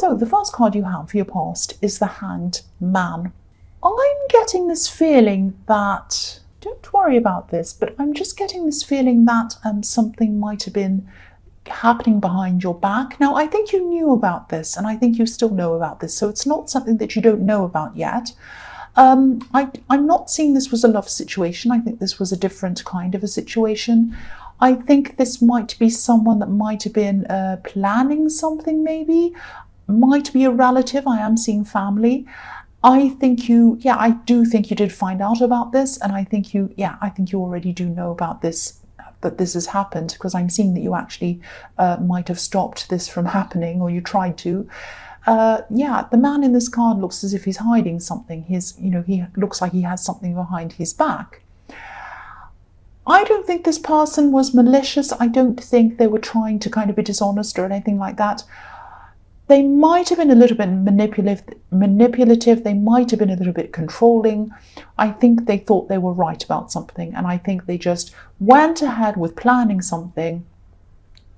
So the first card you have for your past is the Hanged Man. I'm getting this feeling that, don't worry about this, but I'm just getting this feeling that something might have been happening behind your back. Now, I think you knew about this, and I think you still know about this, so it's not something that you don't know about yet. I'm not seeing this was a love situation. I think this was a different kind of a situation. I think this might be someone that might have been planning something, maybe. Might be a relative. I am seeing family. I do think you did find out about this, and I think you already do know about this, that this has happened, because I'm seeing that you actually might have stopped this from happening, or you tried to. The man in this card looks as if he's hiding something. He looks like he has something behind his back. I don't think this person was malicious. I don't think they were trying to kind of be dishonest or anything like that. They might have been a little bit manipulative. They might have been a little bit controlling. I think they thought they were right about something, and I think they just went ahead with planning something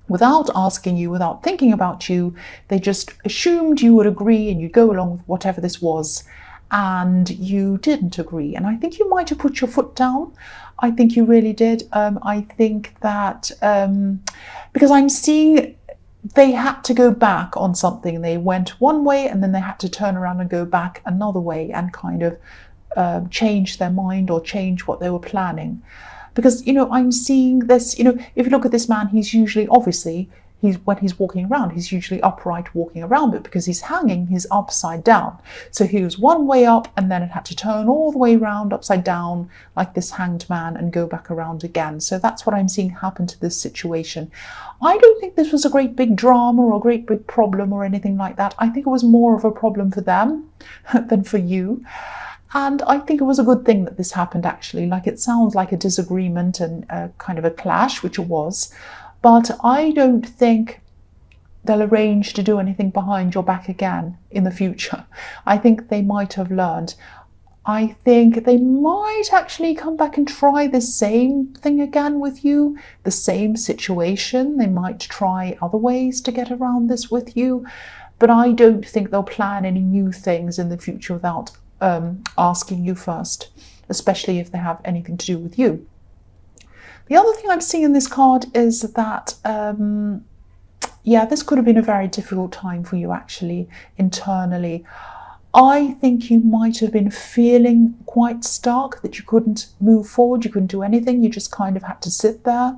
without asking you, without thinking about you. They just assumed you would agree and you'd go along with whatever this was, and you didn't agree. And I think you might have put your foot down. I think you really did. I think that because I'm seeing they had to go back on something. They went one way and then they had to turn around and go back another way and kind of change their mind or change what they were planning. Because, I'm seeing this, if you look at this man, he's usually, obviously, when he's walking around, he's usually upright walking around, but because he's hanging, he's upside down. So he was one way up and then it had to turn all the way around upside down like this hanged man and go back around again. So that's what I'm seeing happen to this situation. I don't think this was a great big drama or a great big problem or anything like that. I think it was more of a problem for them than for you. And I think it was a good thing that this happened, actually. Like, it sounds like a disagreement and kind of a clash, which it was. But I don't think they'll arrange to do anything behind your back again in the future. I think they might have learned. I think they might actually come back and try the same thing again with you, the same situation. They might try other ways to get around this with you. But I don't think they'll plan any new things in the future without asking you first, especially if they have anything to do with you. The other thing I'm seeing in this card is that, this could have been a very difficult time for you, actually, internally. I think you might have been feeling quite stuck, that you couldn't move forward, you couldn't do anything, you just kind of had to sit there.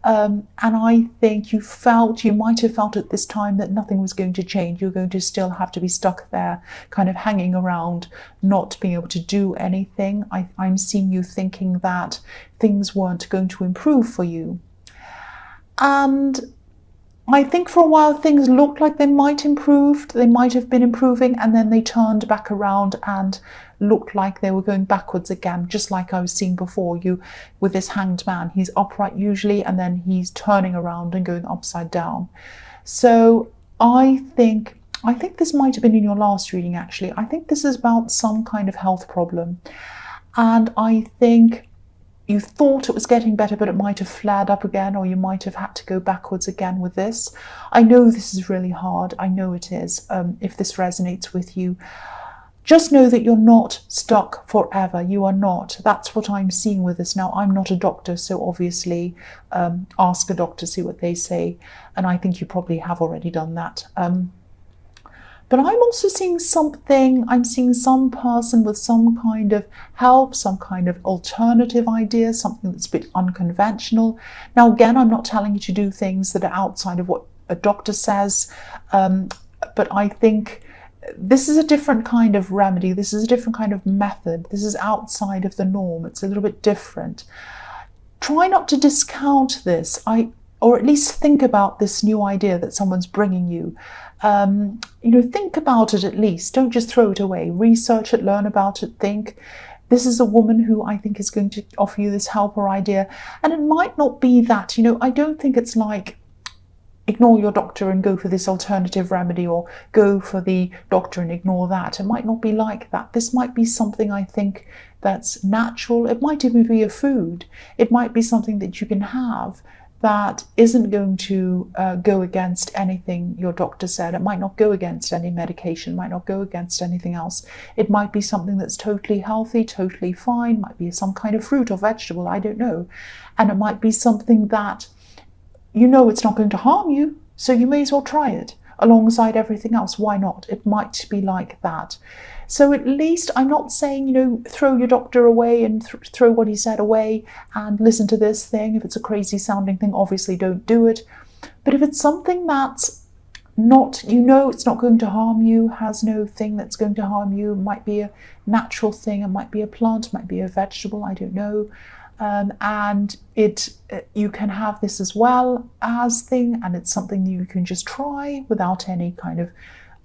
And I think you might have felt at this time that nothing was going to change. You're going to still have to be stuck there, kind of hanging around, not being able to do anything. I'm seeing you thinking that things weren't going to improve for you. And I think for a while things looked like they might improve. They might have been improving, and then they turned back around and looked like they were going backwards again, just like I was seeing before you with this hanged man. He's upright usually, and then he's turning around and going upside down. So I think this might have been in your last reading, actually. I think this is about some kind of health problem. And I think you thought it was getting better, but it might have flared up again, or you might have had to go backwards again with this. I know this is really hard. I know it is. If this resonates with you, just know that you're not stuck forever. You are not. That's what I'm seeing with this. Now, I'm not a doctor, so obviously ask a doctor, see what they say. And I think you probably have already done that. But I'm also seeing something. I'm seeing some person with some kind of help, some kind of alternative idea, something that's a bit unconventional. Now, again, I'm not telling you to do things that are outside of what a doctor says, but I think this is a different kind of remedy. This is a different kind of method. This is outside of the norm. It's a little bit different. Try not to discount this, or at least think about this new idea that someone's bringing you. Think about it at least. Don't just throw it away. Research it, learn about it, think. This is a woman who I think is going to offer you this help or idea. And it might not be that, I don't think it's like ignore your doctor and go for this alternative remedy, or go for the doctor and ignore that. It might not be like that. This might be something, I think, that's natural. It might even be a food. It might be something that you can have that isn't going to go against anything your doctor said. It might not go against any medication, might not go against anything else. It might be something that's totally healthy, totally fine, might be some kind of fruit or vegetable, I don't know. And it might be something that you know it's not going to harm you, so you may as well try it alongside everything else. Why not? It might be like that. So at least, I'm not saying, you know, throw your doctor away and throw what he said away and listen to this thing. If it's a crazy sounding thing, obviously don't do it. But if it's something that's not, you know, it's not going to harm you, has no thing that's going to harm you, might be a natural thing, it might be a plant, it might be a vegetable, I don't know. And you can have this as well as thing, and it's something you can just try without any kind of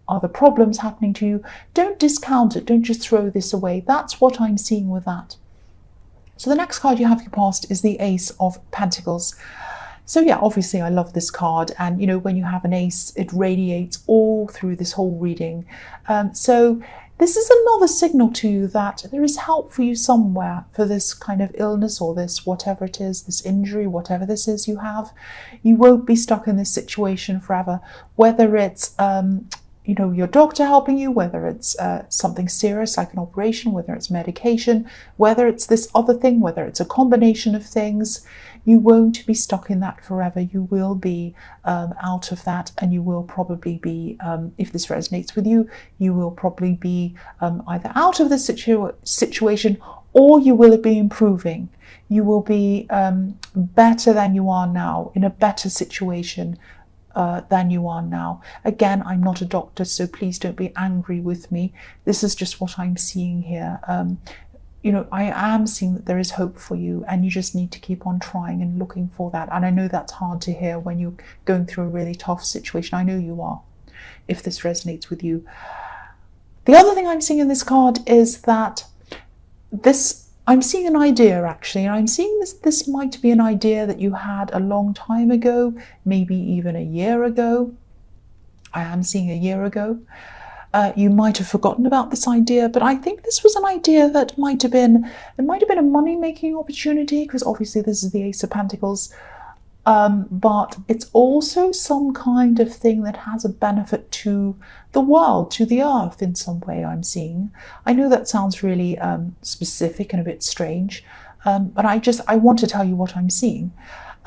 other problems happening to you. Don't discount it. Don't just throw this away. That's what I'm seeing with that. So the next card you have your past is the Ace of Pentacles. So yeah, obviously I love this card, and you know, when you have an ace, it radiates all through this whole reading. So this is another signal to you that there is help for you somewhere for this kind of illness or this whatever it is, this injury, whatever this is you have. You won't be stuck in this situation forever, whether it's you know, your doctor helping you, whether it's something serious like an operation, whether it's medication, whether it's this other thing, whether it's a combination of things. You won't be stuck in that forever. You will be out of that, and you will probably be, if this resonates with you, you will probably be either out of the situation, or you will be improving. You will be better than you are now, in a better situation than you are now. Again, I'm not a doctor, so please don't be angry with me. This is just what I'm seeing here. You know, I am seeing that there is hope for you, and you just need to keep on trying and looking for that. And I know that's hard to hear when you're going through a really tough situation. I know you are, if this resonates with you. The other thing I'm seeing in this card is that I'm seeing an idea, actually, and I'm seeing this might be an idea that you had a long time ago, maybe even a year ago. I am seeing a year ago. You might have forgotten about this idea, but I think this was an idea that might have been a money-making opportunity, because obviously this is the Ace of Pentacles. But it's also some kind of thing that has a benefit to the world, to the earth in some way, I'm seeing. I know that sounds really specific and a bit strange, but I want to tell you what I'm seeing.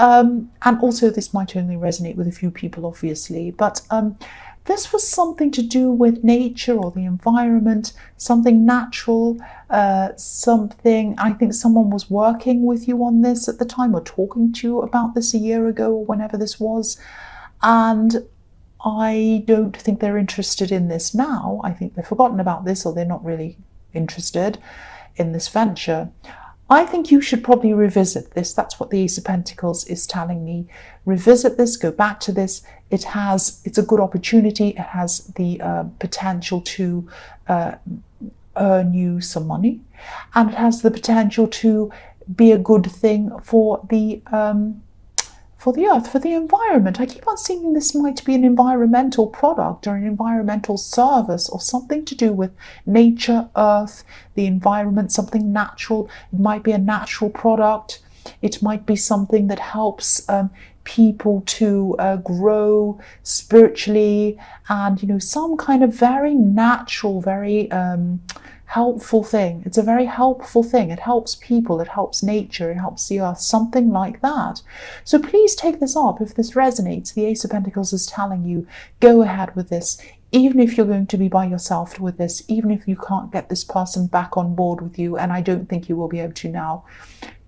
And also this might only resonate with a few people, obviously, but this was something to do with nature or the environment, something natural, something, I think someone was working with you on this at the time, or talking to you about this a year ago, or whenever this was. And I don't think they're interested in this now. I think they've forgotten about this, or they're not really interested in this venture. I think you should probably revisit this. That's what the Ace of Pentacles is telling me. Revisit this, go back to this. It's a good opportunity. It has the potential to earn you some money, and it has the potential to be a good thing for the earth, for the environment. I keep on seeing this might be an environmental product or an environmental service, or something to do with nature, earth, the environment, something natural. It might be a natural product. It might be something that helps people to grow spiritually, and, you know, some kind of very natural, very helpful thing. It's a very helpful thing. It helps people, it helps nature, it helps the earth, something like that. So please take this up if this resonates. The Ace of Pentacles is telling you, go ahead with this. Even if you're going to be by yourself with this, even if you can't get this person back on board with you, and I don't think you will be able to now,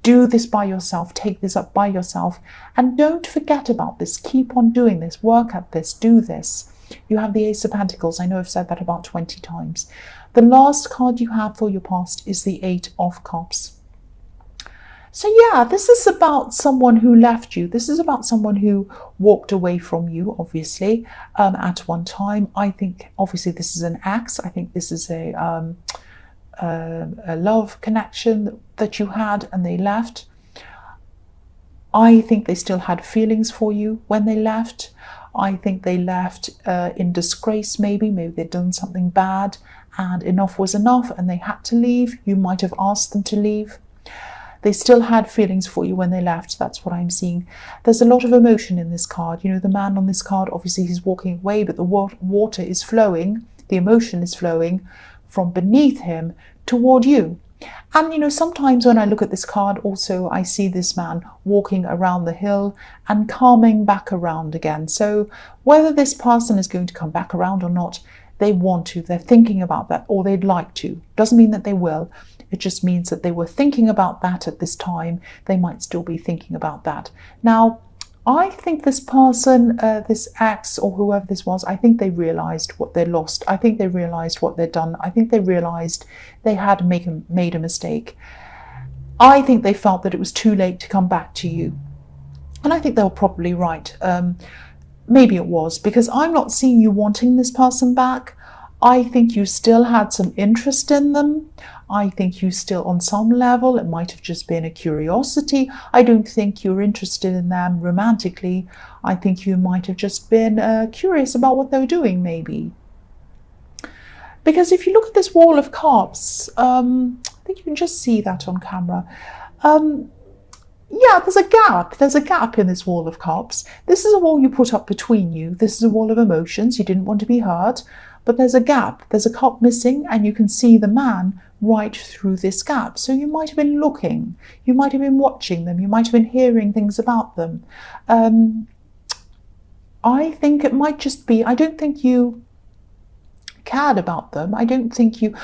do this by yourself, take this up by yourself, and don't forget about this. Keep on doing this, work at this, do this. You have the Ace of Pentacles. I know I've said that about 20 times. The last card you have for your past is the Eight of Cups. So yeah, this is about someone who left you. This is about someone who walked away from you, obviously, at one time. I think, obviously, this is an ex. I think this is a love connection that you had and they left. I think they still had feelings for you when they left. I think they left in disgrace, maybe they'd done something bad and enough was enough and they had to leave. You might have asked them to leave. They still had feelings for you when they left. That's what I'm seeing. There's a lot of emotion in this card. You know, the man on this card, obviously he's walking away, but the water is flowing, the emotion is flowing from beneath him toward you. And, you know, sometimes when I look at this card also, I see this man walking around the hill and coming back around again. So whether this person is going to come back around or not, they want to, they're thinking about that, or they'd like to. Doesn't mean that they will. It just means that they were thinking about that at this time. They might still be thinking about that. Now, I think this person, this ex or whoever this was, I think they realised what they lost. I think they realised what they'd done. I think they realised they had made a mistake. I think they felt that it was too late to come back to you. And I think they were probably right. Maybe it was, because I'm not seeing you wanting this person back. I think you still had some interest in them. I think you still, on some level, it might have just been a curiosity. I don't think you're interested in them romantically. I think you might have just been curious about what they were doing, maybe. Because if you look at this Wall of Cups, I think you can just see that on camera. Yeah, there's a gap. There's a gap in this Wall of Cups. This is a wall you put up between you. This is a wall of emotions. You didn't want to be hurt. But there's a gap, there's a cup missing, and you can see the man right through this gap. So you might have been looking, you might have been watching them, you might have been hearing things about them. I think it might just be, I don't think you cared about them. I think you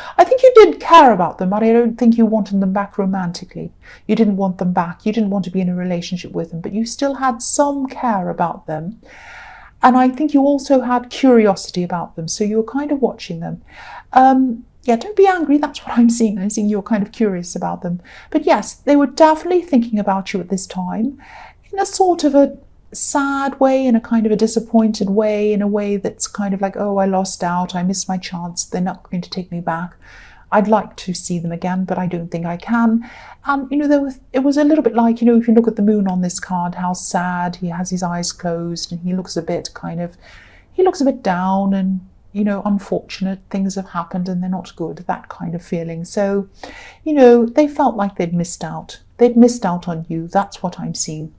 did care about them, but I don't think you wanted them back romantically. You didn't want them back, you didn't want to be in a relationship with them, but you still had some care about them. And I think you also had curiosity about them. So you were kind of watching them. Yeah, don't be angry. That's what I'm seeing. I'm seeing you're kind of curious about them. But yes, they were definitely thinking about you at this time in a sort of a sad way, in a kind of a disappointed way, in a way that's kind of like, oh, I lost out. I missed my chance. They're not going to take me back. I'd like to see them again, but I don't think I can. And, you know, it was a little bit like, you know, if you look at the moon on this card, how sad, he has his eyes closed and he looks a bit down and, you know, unfortunate things have happened and they're not good, that kind of feeling. So, you know, they felt like they'd missed out. They'd missed out on you. That's what I'm seeing.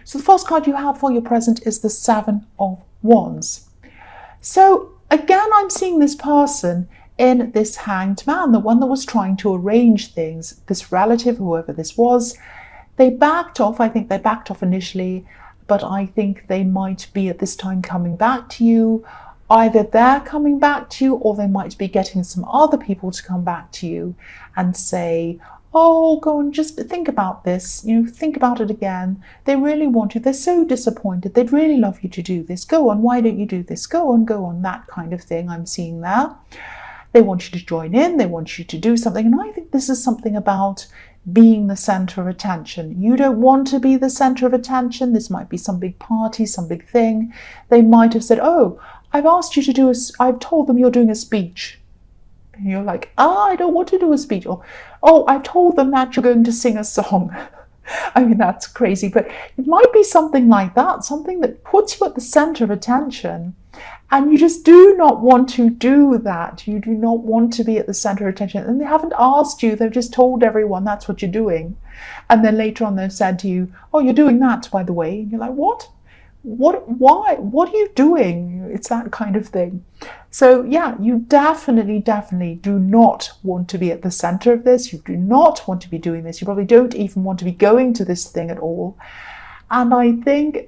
So the first card you have for your present is the Seven of Wands. So again, I'm seeing this person in this Hanged Man, the one that was trying to arrange things, this relative, whoever this was. They backed off. I think they backed off initially, but I think they might be at this time coming back to you. Either they're coming back to you, or they might be getting some other people to come back to you and say, oh, go and just think about this, you know, think about it again. They really want you. They're so disappointed. They'd really love you to do this. Go on, why don't you do this? Go on, that kind of thing I'm seeing there. They want you to join in, they want you to do something. And I think this is something about being the center of attention. You don't want to be the center of attention. This might be some big party, some big thing. They might have said, oh, I've told them you're doing a speech. And you're like, I don't want to do a speech. Or, oh, I've told them that you're going to sing a song. I mean, that's crazy, but it might be something like that, something that puts you at the center of attention. And you just do not want to do that. You do not want to be at the center of attention. And they haven't asked you, they've just told everyone that's what you're doing. And then later on they've said to you, oh, you're doing that, by the way. And you're like, what? Why? What are you doing? It's that kind of thing. So yeah, you definitely do not want to be at the center of this. You do not want to be doing this. You probably don't even want to be going to this thing at all. And I think,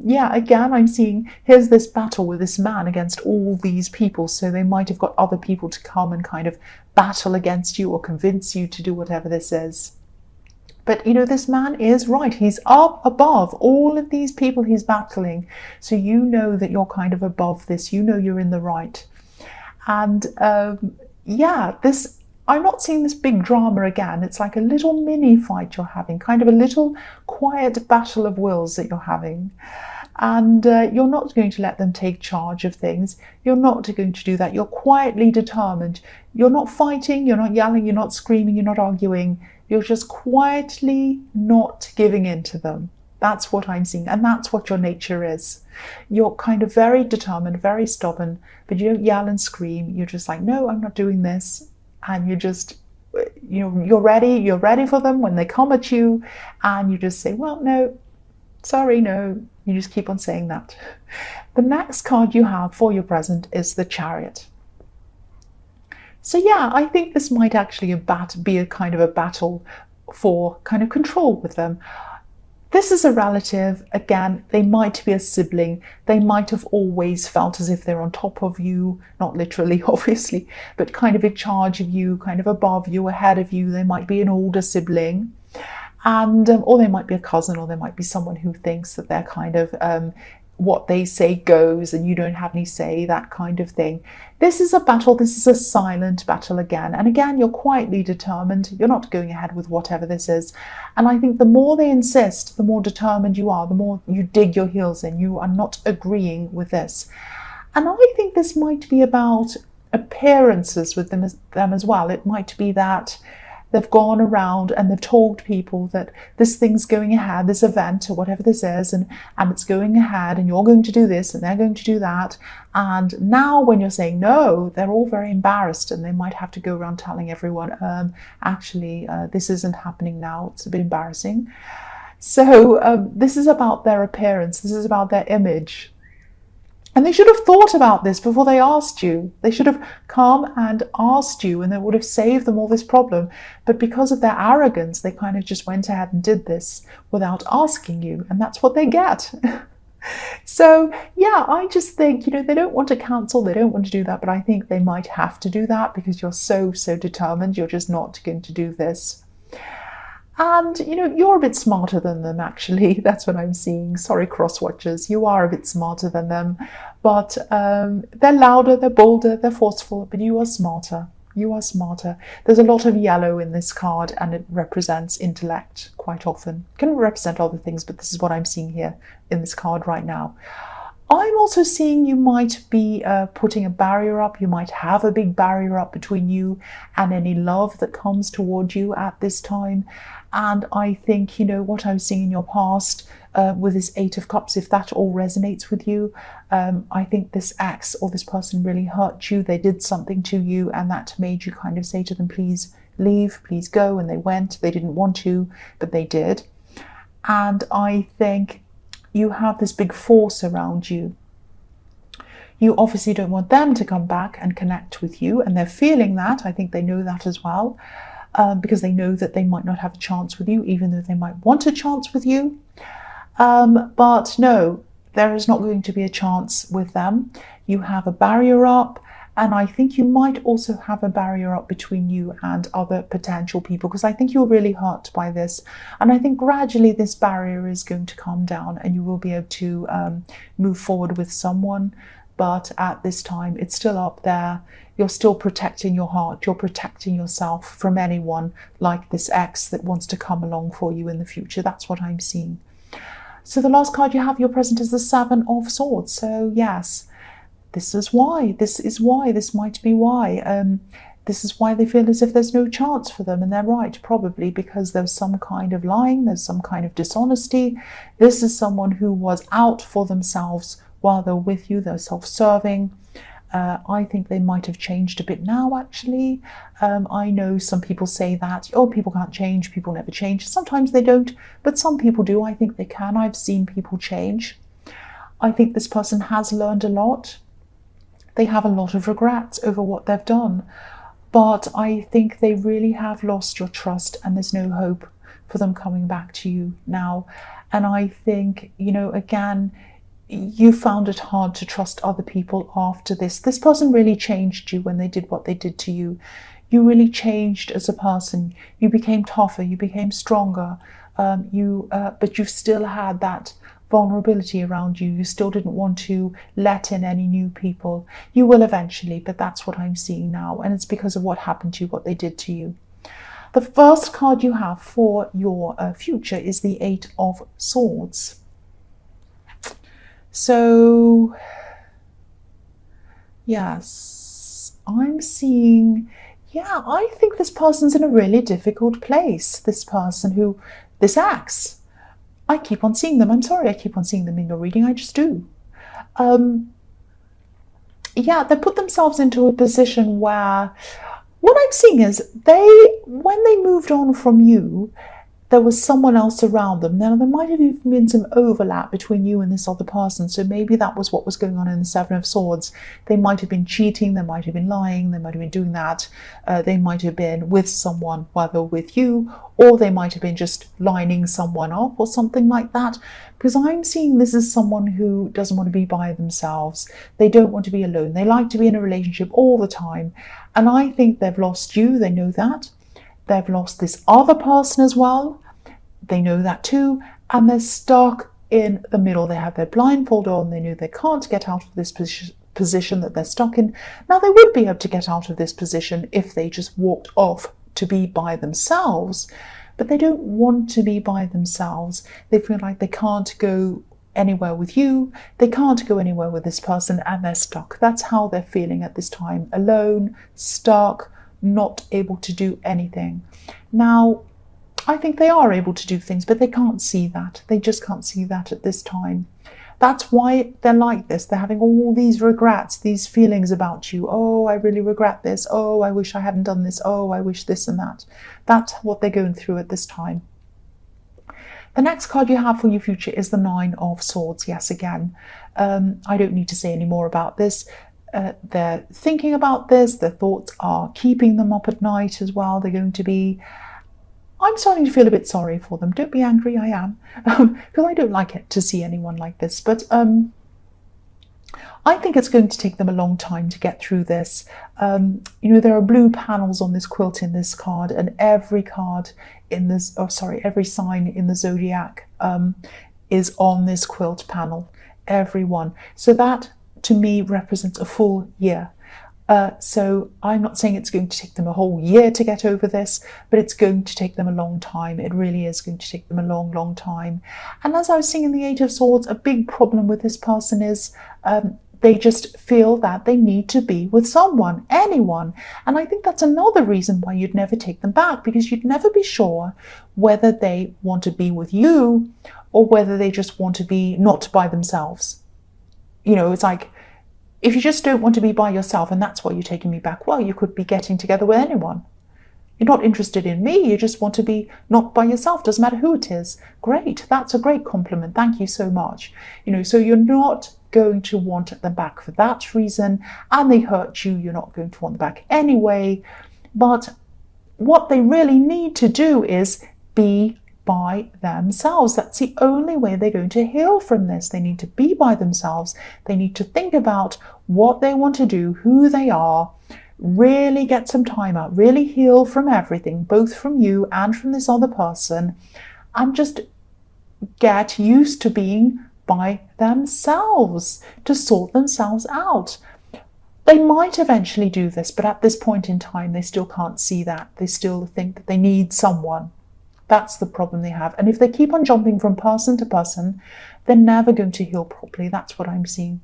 yeah, again, I'm seeing here's this battle with this man against all these people. So they might have got other people to come and kind of battle against you or convince you to do whatever this is. But, you know, this man is right. He's up above all of these people he's battling. So you know that you're kind of above this. You know you're in the right. And, yeah, I'm not seeing this big drama again. It's like a little mini fight you're having, kind of a little quiet battle of wills that you're having. And you're not going to let them take charge of things. You're not going to do that. You're quietly determined. You're not fighting, you're not yelling, you're not screaming, you're not arguing. You're just quietly not giving in to them. That's what I'm seeing. And that's what your nature is. You're kind of very determined, very stubborn, but you don't yell and scream. You're just like, no, I'm not doing this. And you just you're ready for them when they come at you, and you just say, well, no, sorry, no. You just keep on saying that. The next card you have for your present is the Chariot. So yeah, I think this might actually be a kind of a battle for kind of control with them. This is a relative. Again, they might be a sibling. They might have always felt as if they're on top of you, not literally, obviously, but kind of in charge of you, kind of above you, ahead of you. They might be an older sibling, and or they might be a cousin, or they might be someone who thinks that they're kind of what they say goes and you don't have any say, that kind of thing. This is a battle. This is a silent battle again. And again, you're quietly determined. You're not going ahead with whatever this is. And I think the more they insist, the more determined you are, the more you dig your heels in. You are not agreeing with this. And I think this might be about appearances with them as well. It might be that they've gone around and they've told people that this thing's going ahead, this event or whatever this is, and it's going ahead, and you're going to do this and they're going to do that. And now when you're saying no, they're all very embarrassed, and they might have to go around telling everyone, actually, this isn't happening now. It's a bit embarrassing. So this is about their appearance. This is about their image. And they should have thought about this before they asked you. They should have come and asked you, and it would have saved them all this problem. But because of their arrogance, they kind of just went ahead and did this without asking you. And that's what they get. So, yeah, I just think, they don't want to cancel. They don't want to do that. But I think they might have to do that because you're so determined. You're just not going to do this. And, you're a bit smarter than them, actually. That's what I'm seeing. Sorry, cross-watchers. You are a bit smarter than them. But they're louder, they're bolder, they're forceful. But you are smarter. You are smarter. There's a lot of yellow in this card, and it represents intellect quite often. It can represent other things, but this is what I'm seeing here in this card right now. I'm also seeing you might be putting a barrier up. You might have a big barrier up between you and any love that comes toward you at this time. And I think, what I was seeing in your past with this Eight of Cups, if that all resonates with you, I think this ex or this person really hurt you. They did something to you, and that made you kind of say to them, please leave, please go. And they went. They didn't want to, but they did. And I think you have this big force around you. You obviously don't want them to come back and connect with you, and they're feeling that. I think they know that as well, because they know that they might not have a chance with you, even though they might want a chance with you. But no, there is not going to be a chance with them. You have a barrier up, and I think you might also have a barrier up between you and other potential people, because I think you're really hurt by this. And I think gradually this barrier is going to calm down, and you will be able to move forward with someone. But at this time, it's still up there. You're still protecting your heart. You're protecting yourself from anyone like this ex that wants to come along for you in the future. That's what I'm seeing. So the last card you have, your present, is the Seven of Swords. So yes, this is why. This is why. This might be why. This is why they feel as if there's no chance for them. And they're right, probably because there's some kind of lying. There's some kind of dishonesty. This is someone who was out for themselves while they're with you. They're self-serving. I think they might have changed a bit now, actually. I know some people say that, oh, people can't change, people never change. Sometimes they don't, but some people do. I think they can. I've seen people change. I think this person has learned a lot. They have a lot of regrets over what they've done. But I think they really have lost your trust, and there's no hope for them coming back to you now. And I think, again, you found it hard to trust other people after this. This person really changed you when they did what they did to you. You really changed as a person. You became tougher, you became stronger, but you still had that vulnerability around you. You still didn't want to let in any new people. You will eventually, but that's what I'm seeing now. And it's because of what happened to you, what they did to you. The first card you have for your future is the Eight of Swords. So, yes, I'm seeing, yeah, I think this person's in a really difficult place. This person this ex, I keep on seeing them. I'm sorry, I keep on seeing them in your reading. I just do. Yeah, they put themselves into a position where What I'm seeing is when they moved on from you, there was someone else around them. Now, there might have even been some overlap between you and this other person. So maybe that was what was going on in the Seven of Swords. They might have been cheating, they might have been lying, they might have been doing that. They might have been with someone, whether with you, or they might have been just lining someone up or something like that. Because I'm seeing this as someone who doesn't want to be by themselves. They don't want to be alone. They like to be in a relationship all the time. And I think they've lost you. They know that. They've lost this other person as well. They know that too. And they're stuck in the middle. They have their blindfold on. They know they can't get out of this position that they're stuck in. Now, they would be able to get out of this position if they just walked off to be by themselves. But they don't want to be by themselves. They feel like they can't go anywhere with you. They can't go anywhere with this person, and they're stuck. That's how they're feeling at this time. Alone, stuck, not able to do anything. Now, I think they are able to do things, but they can't see that. They just can't see that at this time. That's why they're like this. They're having all these regrets, these feelings about you. Oh, I really regret this. Oh, I wish I hadn't done this. Oh, I wish this and that. That's what they're going through at this time. The next card you have for your future is the Nine of Swords. Yes, again, I don't need to say any more about this. They're thinking about this. Their thoughts are keeping them up at night as well. They're going to be... I'm starting to feel a bit sorry for them. Don't be angry, I am. Because I don't like it to see anyone like this. But I think it's going to take them a long time to get through this. There are blue panels on this quilt in this card, and every card in this, every sign in the zodiac is on this quilt panel. Every one. So that, to me, represents a full year. So I'm not saying it's going to take them a whole year to get over this, but it's going to take them a long time. It really is going to take them a long, long time. And as I was saying in the Eight of Swords, a big problem with this person is they just feel that they need to be with someone, anyone. And I think that's another reason why you'd never take them back, because you'd never be sure whether they want to be with you or whether they just want to be not by themselves. It's like, if you just don't want to be by yourself and that's why you're taking me back, well, you could be getting together with anyone. You're not interested in me, you just want to be not by yourself, doesn't matter who it is. Great, that's a great compliment, thank you so much. So you're not going to want them back for that reason, and they hurt you, you're not going to want them back anyway. But what they really need to do is be by themselves. That's the only way they're going to heal from this. They need to be by themselves. They need to think about what they want to do, who they are, really get some time out, really heal from everything, both from you and from this other person, and just get used to being by themselves, to sort themselves out. They might eventually do this, but at this point in time, they still can't see that. They still think that they need someone. That's the problem they have. And if they keep on jumping from person to person, they're never going to heal properly. That's what I'm seeing.